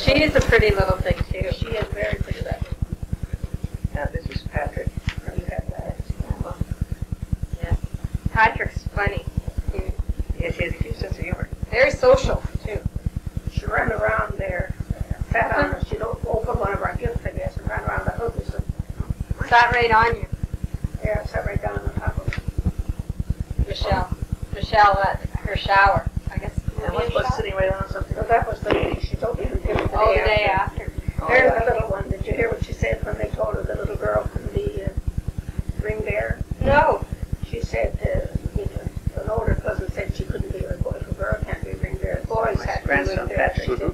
She's a pretty little thing, too. She is very pretty little. Now, this is Patrick. You have that. Yeah. Patrick's funny. Yes, he has a cute sense of humor. Very social, too. She ran around there, sat on us. She'd open one of our gifts, I guess, and ran around the hook with some. Sat right on you. Yeah, sat right down on top of it. Michelle at her shower, I guess. And one was sitting right on something. Oh, that was the lady. She told me to give it the day after. There's the little one. Did you hear what she said when they told her the little girl couldn't be ring bearer? No. She said an older cousin said she couldn't be a boy. If a girl can't be ring bearer. Boys have to be ring bearer.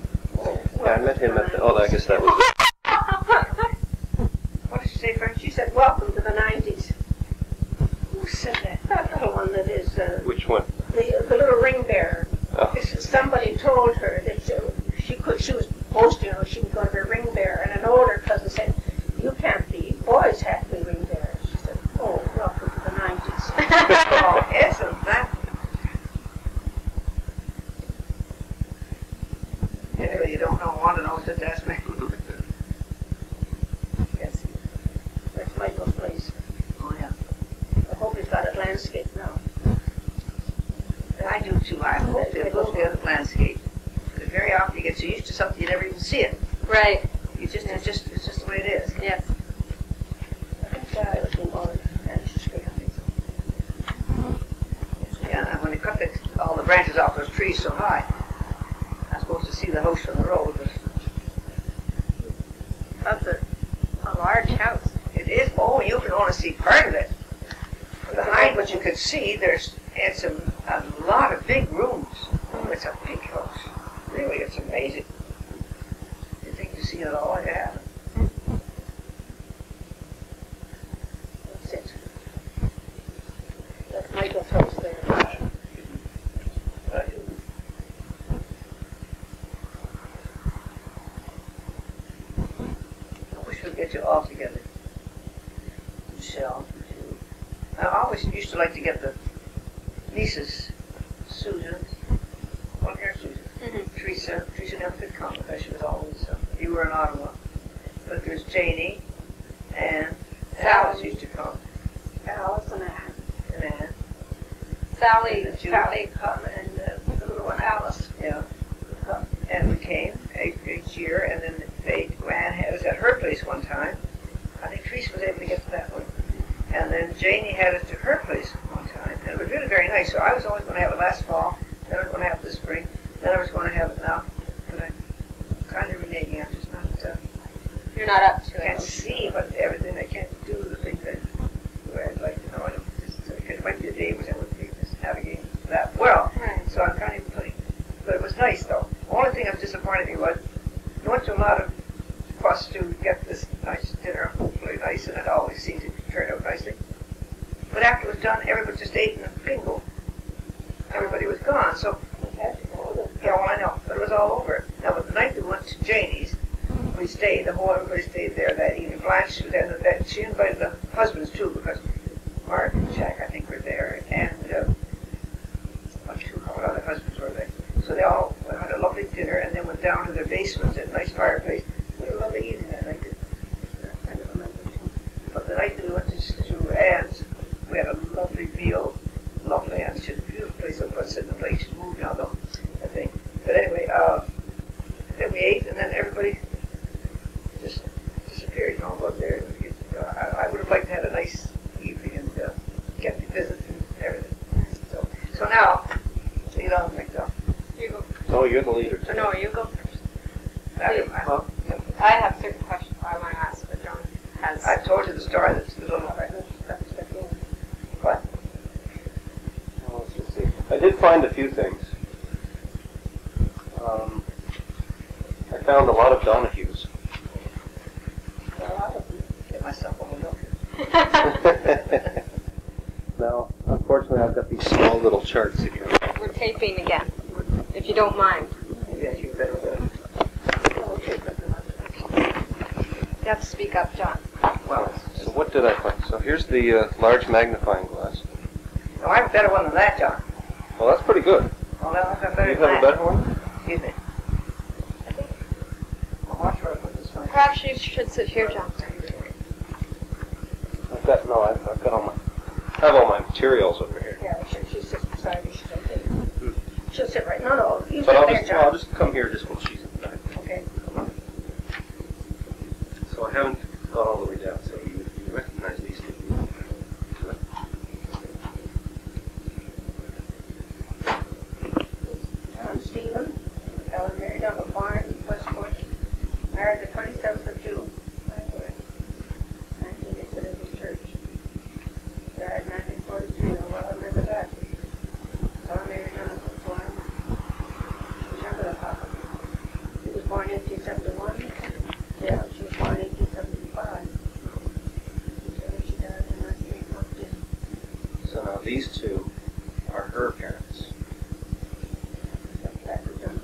Yeah, I met him at the, I guess that was What did she say, Frank? She said, welcome to the 90s. Who said that? That little one that is... which one? The little ring bearer. Oh. Somebody told her that she was supposed to know she was going to be a ring bearer, and an older cousin said, you can't be, boys have to be ring bearers. She said, oh, welcome to the 90s. Oh, isn't that? Anyway, you don't want to know, just ask me. Yes. That's Michael's place. Oh, yeah. I hope he's got it landscaped now. I do too. I hope it will be a landscape. Because very often you get so used to something you never even see it. Right. It's just the way it is. Yes. I think I was involved in Manchester Street, I think so. Yeah, and when they cut all the branches off those trees so high, I'm supposed to see the house from the road, but That's a large house. it is. Oh, you can only see part of it. Behind what you could see, it's a lot of big rooms. Oh, it's a big house. Really, it's amazing. You think you see it all? You haven't. That's it. That's Michael's house there. I wish we'd get you all together. Michelle. I always used to like to get the nieces, Susan, well, here's Susan, Teresa never could come because she was always, you were in Ottawa. But there's Janie, and Alice used to come. Alice and Anne. And Anne. Sally come, and the little one, Alice. Yeah. And we came each year, and then Anne was at her place one time. I think Teresa was able to get to that one. And then Janie had us to her place one time, and it was really very nice. So I was always going to have it last fall, then I was going to have it this spring, then I was going to have it now. But I'm kind of reneging. I'm just not. You're not up to it. I can't see, but everything I can't do the things I'd like to know. I don't just because it might be a day when I wouldn't be just navigating that well. Right. So I'm kind of putting. But it was nice though. The only thing that disappointed me was we went to a lot of fuss to get this nice dinner, hopefully nice, and it always seemed to turn out nicely. But after it was done, everybody just ate in a bingo. Everybody was gone, so yeah, well I know, but it was all over. Now, but the night we went to Janie's, we stayed. Everybody stayed there that evening. Blanche was there, and she invited the husbands too, because Mark and Jack, I think, were there, and I'm not sure how other husbands were there. So they all had a lovely dinner, and then went down to their basements at a nice fireplace. We had a lovely evening that night. I don't remember. But the night that we went to Anne's, we had a lovely meal. Lovely Anne's. She had a beautiful place up there, sitting in the place. She moved now, though, I think. But anyway, then we ate, and then everybody just disappeared and all about there. I would have liked to have a nice evening and get the visits and everything. So now, lead on, McDowell. You go. Oh, you're the leader today. No, you go first. I have certain questions I want to ask, but John has. I told you the story that's the little. What? Well, let's see. I did find a few things. I found a lot of Donahues. Get myself a milk. Now, unfortunately, I've got these small little charts again. We're taping again, if you don't mind. Yeah, you better go. You have to speak up, John. Well, So what did I find? So here's the large magnifying glass. no, I have a better one than that, John. Well, that's pretty good. Well, no, I have a better You than have a that. better one? Excuse me. Perhaps you should sit here, John. I've got I have all my materials over here. Yeah, she sits beside me. She's okay. She'll sit right. No, you sit But there, John. I'll just come here just when she's inside. Okay. So I haven't gone all the way down, so you recognize these two people. John Stephen, Ellen Mary Dunn, born in Westport, married the 27th of June, 1906 at his church. Died 1943. Oh, well, I remember that. Ellen Mary Dunn was born. Remember the papa. He was born in 1871. Yeah, she was born in 1875. She died in 1914. So now these two are her parents. That was done.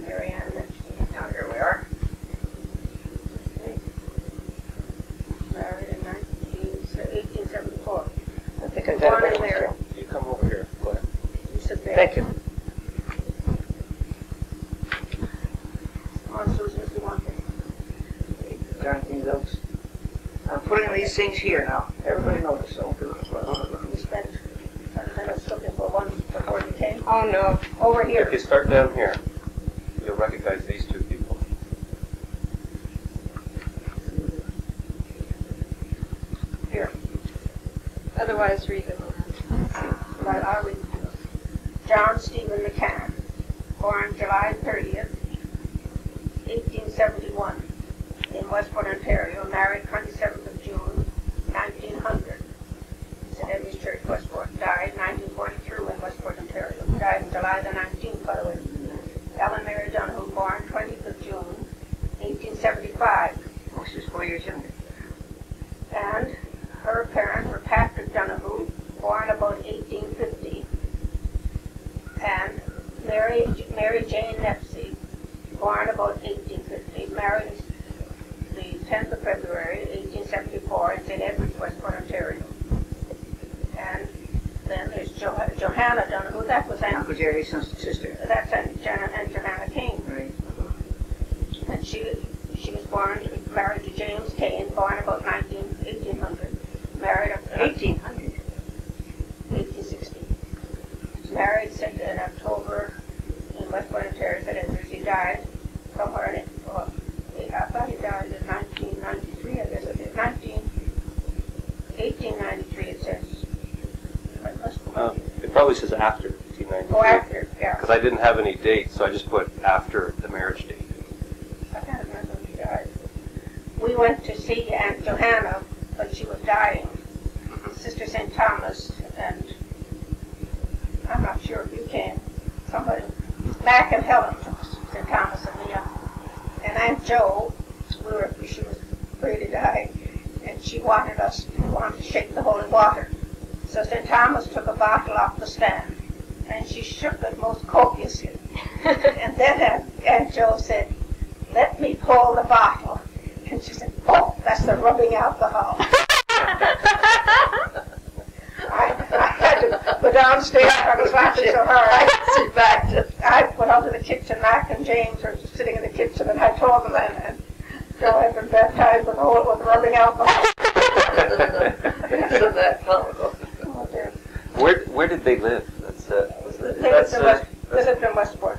Mary Ann, now here we are. Okay. Married in 1874. I think I got it there. You come over here, Claire. You sit there. Thank you. Come on, Susan, if you want to. Darn these oaks. I'm putting these things here now. Everybody knows this, so we spent minutes looking for one before you came. Oh no. Over If here. you start down here, you'll recognize these two people. Here. Otherwise, read them. Right, I'll read it to you. John Stephen McCann, born July 30th, 1871, in Westport, Ontario, married 27th of June, 1900. St. Edmund's Church, Westport. Died 1942 in Westport, Ontario. Died in July the 19th, by the way. Ellen Mary Dunham, born 20th of June, 1875. Oh, she's 4 years younger. And her parents were Patrick Donahue, born about 1850, and Mary Jane Nepsey, born about 1850, married the 10th of February, 1874, in St. Edmunds, Westport, Ontario. And then there's Johanna Donahue, that was Uncle Jerry's sister. That's Aunt Johanna King. Right. And she was born, married to James Kane, born about 1800. Married up 1800. 1860. Married in October in Westport, Ontario, St. Edmunds. He died somewhere in I thought he died in 1993, I guess it is. 1893 it says. It probably says after 1893. Oh, after, yeah. Because I didn't have any dates, so I just put after the marriage date. I can't remember when he died. We went to see Aunt Johanna, but she was dying. Sister St. Thomas, and I'm not sure if you came. Somebody, Mac and Helen took St. Thomas and me up. And Aunt Jo, she was really dying, and she wanted to shake the holy water. So St. Thomas took a bottle off the stand, and she shook it most copiously. And then Aunt Jo said, "Let me pull the bottle." And she said, "Oh, that's the rubbing alcohol." I had to go downstairs. I was laughing so hard. I went out to the kitchen. Mac and James were sitting in the kitchen, and I told them that. And Joe had been baptized with rubbing alcohol. Isn't that comical? Where did they live? They lived in Westport.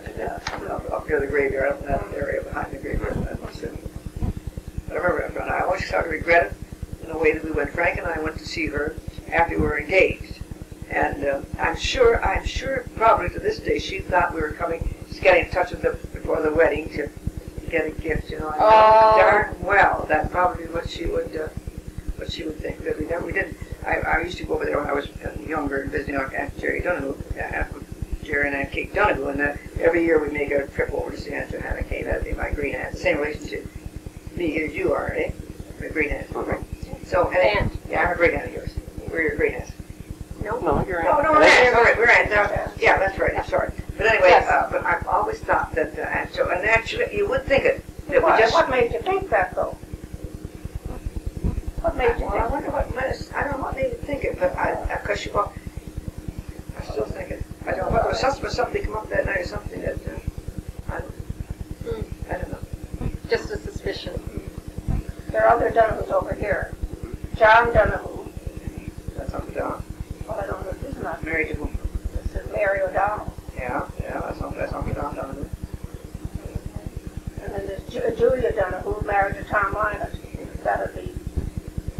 Up near the graveyard, up in that area behind the graveyard. But I remember, I always sort of regret it in a way that we went. Frank and I went to see her after we were engaged, and I'm sure, probably to this day, she thought we were getting in touch with them before the wedding to get a gift. You know, I know darn well that probably what she would think. That we didn't. I used to go over there when I was younger and visiting Aunt Jerry Donahue, Jerry and Aunt Kate Donahue, and every year we make a trip over to see Aunt Johanna Kate. That'd be my green aunt. Same relationship me as you are, eh? My green aunt, right? So, and yeah, I'm a great aunt of yours. We're your great aunts. No, you're No, we're aunts. All right, we're aunts. Yeah, that's right. I'm sorry. But anyway, but I've always thought that Aunt Jo, and actually, you would think it. What made you think that, though? What made you think? I wonder what I don't know what made you think it, but because I still think it. I don't know. But there was something come up that night or something that I don't know. Just a suspicion. Your other Donahue's over here. John Donahue. That's Uncle John. Well, I don't know if this is not. Married to whom? This is Mary O'Donnell. Yeah, that's Uncle John Donahue. And then there's Julia Donahue, married to Tom Lynott. That would be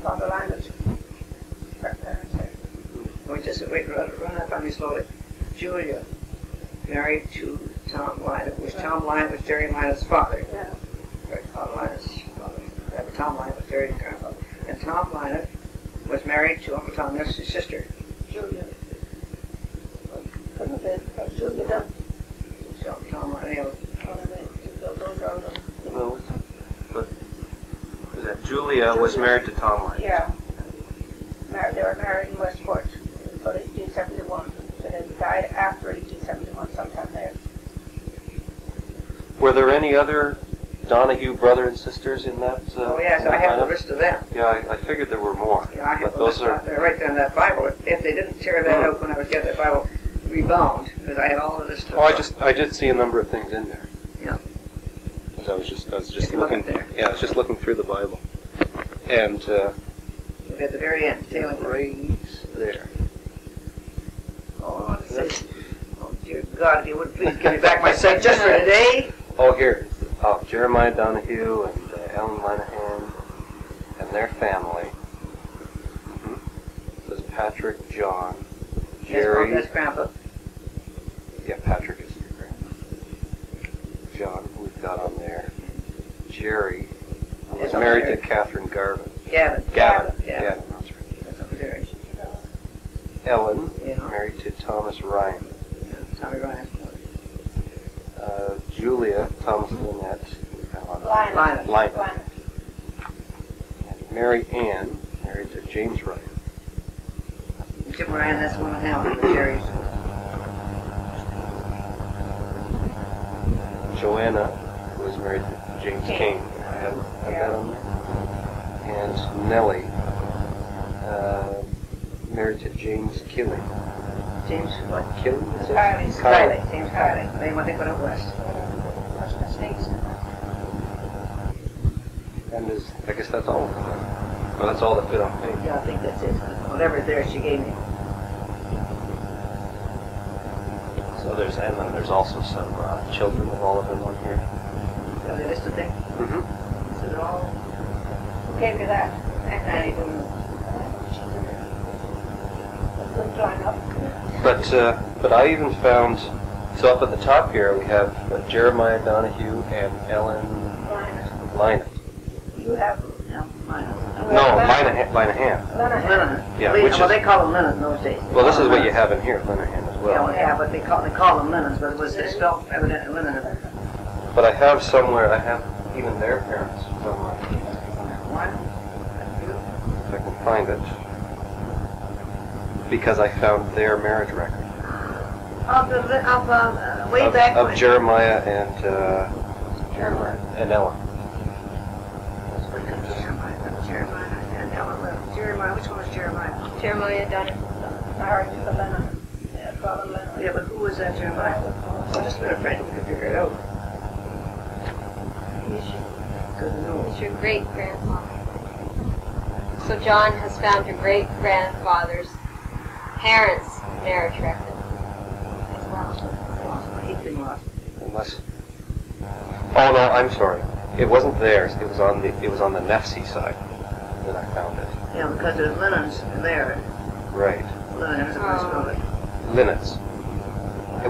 Father Lynott's parents there. Run that by me slowly. Julia, married to Tom Lynott. Tom Lynott was Jerry Lynott's father. Yeah. Right, Tom Lynott's father. Tom Lynott was Jerry's grandfather. And Tom Lynott was married to Uncle Tom, that's his sister. Julia. Couldn't have been, because Julia done. So Tom Lynott, No, but was that Julia was married to Tom Lynott? Yeah. They were married in Westport until 1871. So they died after 1871, sometime there. Were there any other Donahue brother and sisters in that? oh yes, I have a list of them. Yeah, I figured there were more. Yeah, I have but a list out there right there in that Bible. If they didn't tear that out when I was getting that Bible rebound, because I had all of this stuff. Oh, I did see a number of things in there. Yeah. I was just Take a look looking at there. Yeah, I was just looking through the Bible, and At the very end, tailing right there. Oh, dear God, if you would please give me back my sight just for today. Oh, here. Oh, Jeremiah Donahue and Ellen Lenihan and their family. This is Patrick, John, Jerry. That's Grandpa. Yeah, Patrick is your grandpa. John, who we've got on there. Jerry, who was Yes, I'm married to married. Catherine Garvin. Gavin. Gavin, Gavin. that's right. That's Uncle Jerry. Ellen, Yeah. married to Thomas Ryan. Tommy Ryan. Julia, Thomas Lynette. Lynott. Lynott. And Mary Ann, married to James Ryan. Jim Ryan, that's one of Helen, the Jerry's. Joanna, who was married to James Kane. I have that on there. And Nellie, married to James Killing. James what? Killing? Is it? Kiley. James Kiley. They went to go out west. And I guess that's all. Well, that's all that fit on page. Yeah, I think that's it. Whatever's there she gave me. So and then there's also some children of all of them on here. Got the list of things. Mm-hmm. Is it all? Who gave you that? And even Good line up. But I even found, so up at the top here we have Jeremiah Donahue and Ellen Lynott. You have No, Lenihan. Lenihan. Yeah, Well, which is, they call them Lennon in those days. well, this is what you have in here, Lenihan as well. Yeah, but they call them Lennons, but it was spelled evidently Lennon. But I have somewhere, I have even their parents somewhere, What? if I can find it. Because I found their marriage record. Way back of when. Jeremiah and Jeremiah. and Ellen. Jeremiah and Ellen Lennon. Jeremiah, which one was Jeremiah? Jeremiah Donahue. Married to the Lennon. Yeah, Father Lennon. Yeah, but who was that Jeremiah? Well, just a minute, Frank, we can figure it out. Good to know. It's your great grandfather. So John has found your great grandfather's parents' marriage record as well. He's been lost. Unless, oh no, I'm sorry. It wasn't theirs. It was on the Nefsey side that I found it. Yeah, because there's Lennons there. Right. Lennon is a place spelled it. Linnets.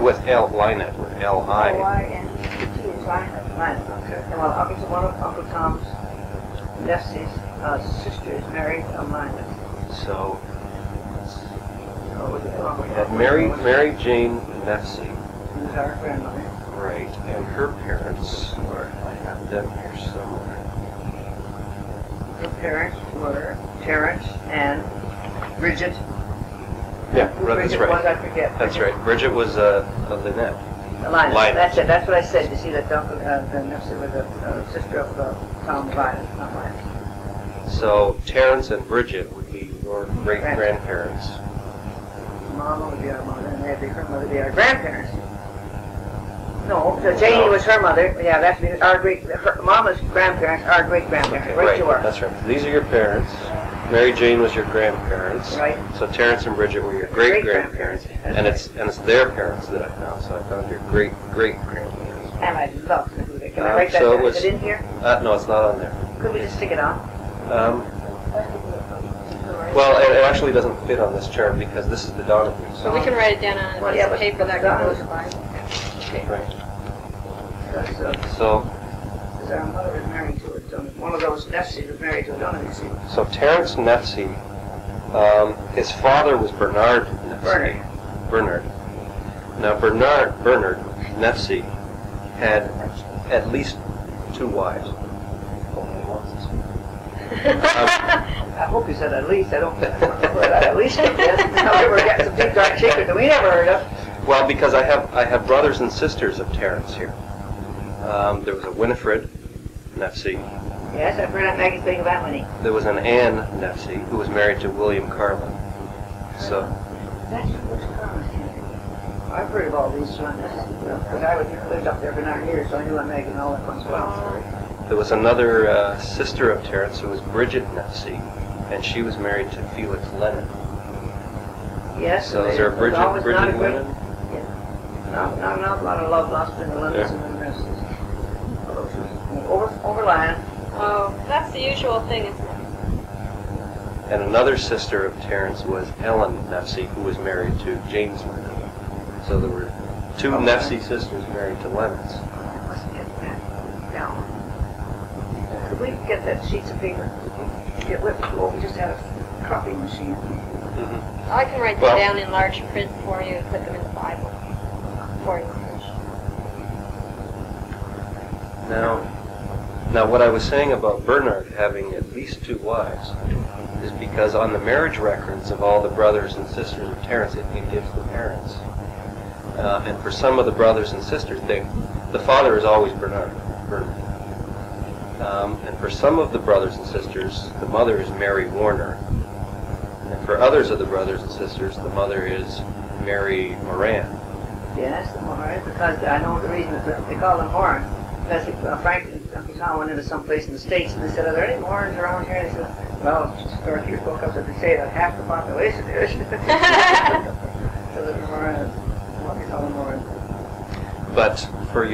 With L Lynott with L-I. L-Y-N-T is Lynott. Lennon, okay. And well, one of Uncle Tom's Nessie's sisters married a Lynott. So Oh, was it wrong? we had Mary Jane Nefsey. Who's our grandmother? Right. And her parents were, I have them here somewhere. Her parents were Terrence and Bridget. Yeah, Who that's Bridget right. was, I forget. That's right. Bridget was a Lynette. Lynott. Lynott. That's it. That's what I said. You see that Uncle Nessie was a sister of Tom Lynott, not Lynott. So Terrence and Bridget would be your great-grandparents. Mama would be our mother, and maybe her mother would be our grandparents. No, so Janie was her mother. Yeah, that's our her mama's grandparents, our great grandparents. Okay, Right, right, you are. that's right. These are your parents. Mary Jane was your grandparents. Right. So Terence and Bridget were your great-grandparents. And it's their parents that I found. So I found your great-great-grandparents. And I love to do that. Can I write that down? Is it in here? No, it's not on there. Could we just stick it on? Well, it actually doesn't fit on this chart because this is the Donahue. So we can write it down on a Well, piece yeah, of but paper that Donahue- goes by. Right. Because So our mother was married to one of those nephews was married to a Donahue. So Terence Nefsey, his father was Bernard Nefsey. Bernard. Now Bernard Nefsey had at least 2 wives. I hope you said at least. I don't. But at least I guess. Now we're getting some deep dark secret that we never heard of. Well, because I have brothers and sisters of Terence here. There was a Winifred Nefsey. Yes, I've heard Maggie's big about Winnie. There was an Anne Nefsey who was married to William Carlin. So That's what's common. I've heard of all these ones. Because I lived up there for 9 years, so I knew Maggie and all that ones well. there was another sister of Terence who was Bridget Nefsey, and she was married to Felix Lennon. Yes. So is there a Bridget Lennon? Not a lot of love lost in the Londons and the rest. Overlying. Oh, that's the usual thing, isn't it? And another sister of Terence was Ellen Nefsey, who was married to James Lennon. So there were 2 Nefsey sisters married to Lennons. I must get that down. Could we get that sheets of paper? Get whipped. Well, we just had a copy machine. I can write them down in large print for you and put them in the Bible for you. Now what I was saying about Bernard having at least 2 wives is because on the marriage records of all the brothers and sisters of Terence, it gives the parents. And for some of the brothers and sisters, the father is always Bernard. And for some of the brothers and sisters, the mother is Mary Warner. And for others of the brothers and sisters, the mother is Mary Moran. Yes, the Moran, because I know the reason that they call them Moran. Because Frank and Uncle Tom went into some place in the States and they said, are there any Morans around here? And they said, well, Dorothy spoke up and they say that half the population is. So the Moran, what we call them Moran. But for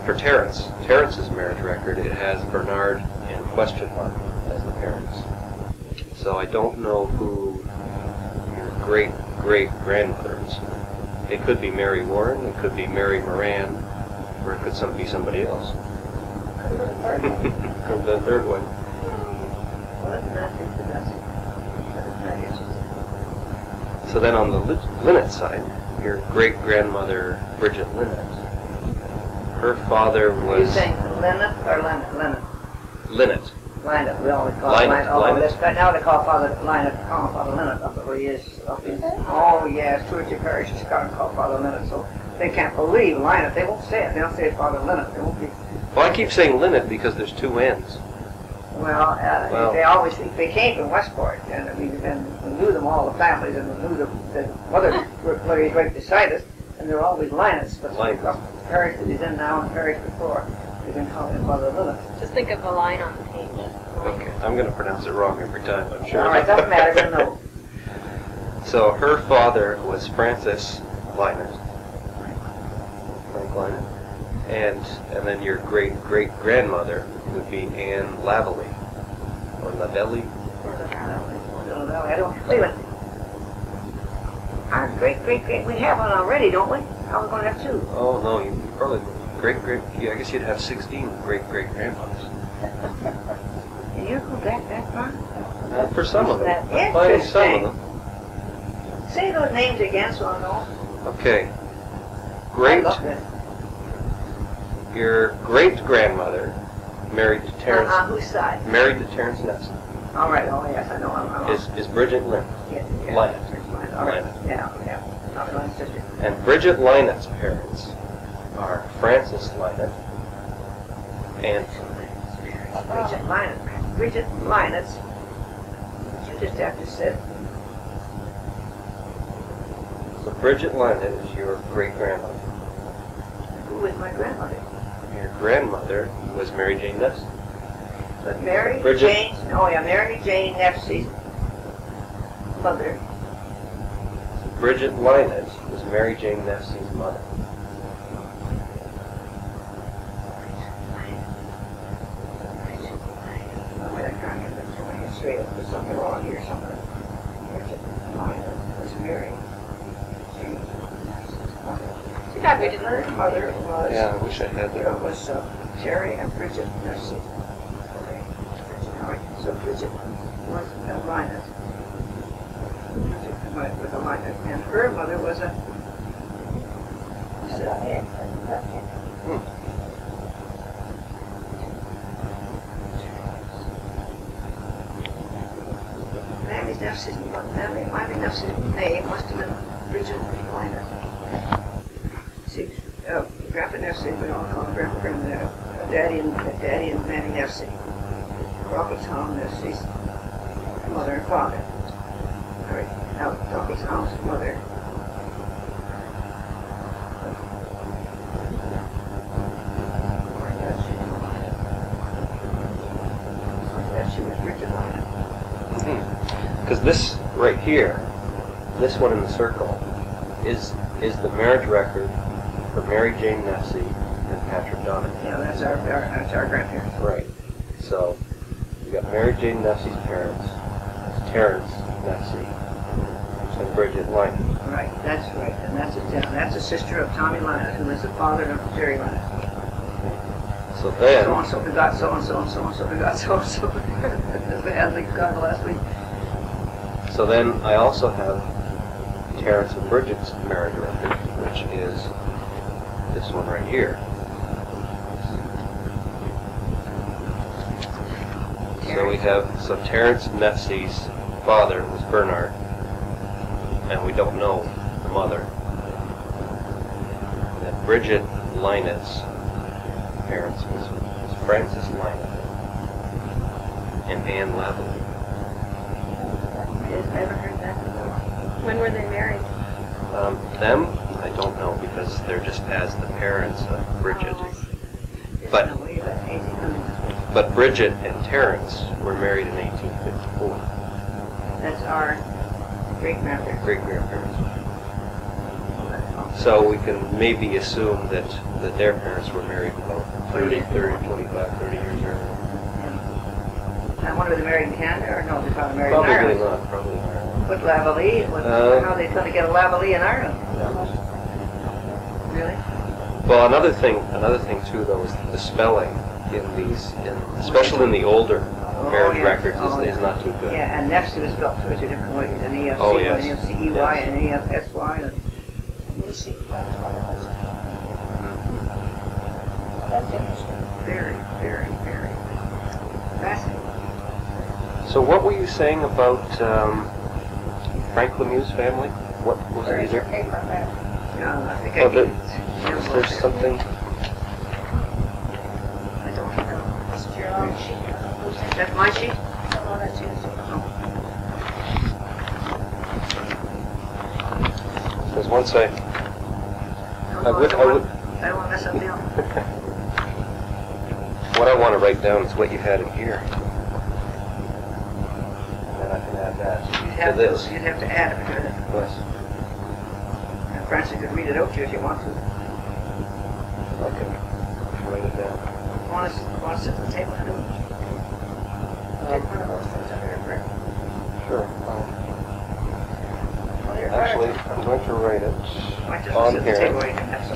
Terence's marriage record, it has Bernard and question mark as the parents. So I don't know who your great-great-grandmother is. It could be Mary Warren, it could be Mary Moran, or it could be somebody else. Could be the third one. So then on the Linnet side, your great-grandmother Bridget Linnet, her father was... Are you saying Linnet or Linnet? Linnet. Linnet, we always call him Linnet. Now they call Father Linnet, call him Father Linnet up where he is. Oh yes, two or three parishes got him called Father Linnet, so they can't believe Linnet. They won't say it. They'll say Father Linnet. They won't be. Well, I keep saying Linnet because there's 2 N's. Well, they always they came from Westport, and we knew them all, the families, and we knew the mother were right beside us, and there were always Linnets. But the parish that he's in now and the parish before, we've been calling him Father Linnet. Just think of a line on the page. Okay, I'm going to pronounce it wrong every time, I'm sure. All right, doesn't matter, we'll know. So her father was Francis Linnet, Frank Linnet, and then your great-great-grandmother would be Anne Laveley, or Lavelli. I don't, wait a minute. Our great-great-great, we have one already, don't we? How are we going to have 2? Oh, no, you probably, I guess you'd have 16 great-great-grandmothers. And you go back that far? For some of them. That's I'm finding some of interesting. them. Say those names again so I know. Okay. Your great-grandmother married to Terence. Whose side? Married to Terence Nefsey. All right, oh yes, I know. Is Bridget Linnet. Linnet. All right, yeah. Not my sister. And Bridget Linet's parents are Francis Linnet and Bridget Linet's. You just have to sit. so Bridget Linnet is your great-grandmother. was my grandmother? Your grandmother was Mary Jane Nefsey. Mary Bridget. Jane, oh yeah, Mary Jane Nefsey's mother. Bridget Linus was Mary Jane Nefsey's mother. There's something wrong here somewhere. Bridget Linus was Mary Jane Nefsey's mother. Too bad we didn't. Her mother was. Yeah, I wish I had There that. was Terry and Bridget Nefsey. Okay. So Bridget was a Linus. With a Linus. And her mother was a. Mammy Nefsey's name must have been Bridget Linus. See, Grandpa Nefsey, we all call him Grandpa, Daddy and Mammy Nefsey. Uncle Tom Nefsey's mother and father. All right, now Uncle Tom's mother. She was Bridget Linus. Because this right here, this one in the circle, is the marriage record for Mary Jane Nefsey and Patrick Donahue. Yeah, that's our grandparents. Right. So you got Mary Jane Nefsey's parents, that's Terrence Nefsey, and Bridget Linus. Right, that's right, and that's a sister of Tommy Linus, who is the father of Jerry Linus. So then, So and so begot so and so and so and so begot so and so. As we had God last week. so then I also have Terrence and Bridget's marriage record, which is this one right here. So we have, Terrence Nefsey's father was Bernard, and we don't know the mother. And then Bridget Linus' parents was Francis Linus and Anne Lavely. I've never heard that before. When were they married? Them, I don't know, because they're just as the parents of Bridget. But- There's no way that 1800s. But Bridget and Terrence were married in 1854. That's our great-grandparents. Great-grandparents. So we can maybe assume that their parents were married about 30, 25, 30 years earlier. I wonder if they married in Canada or no, they probably married in Probably Ireland. not, probably not. But Lavely, how they going to get a Lavely in Ireland? Really? Well, another thing too, though, is the spelling in these, especially in the older marriage yeah. records, Oh, is not too good. Yeah, and Nefsey was spelled two different ways, an E-F-C-Y, Oh, yes. an E-F-C-E-Y, and an E-F-S-Y. And That's interesting. very, very, very fascinating. So what were you saying about Frank Lemieux's family? What was Where it is your either? paper back? I think Oh, I can. There's something. I don't know. This is your own sheet. That's my sheet? Oh, that's yours. Because once I No, would- I don't want to mess up the other. what I want to write down is what you had in here, and then I can add that to this. You'd have to add it to it. Yes. And Francis could read it out to you if you want to. I can write it down. Want to sit at the table and do it? Take one of those things under your breath. Sure. Well, you're Actually, I'm going to write it Might just on sit at the table here. and you can have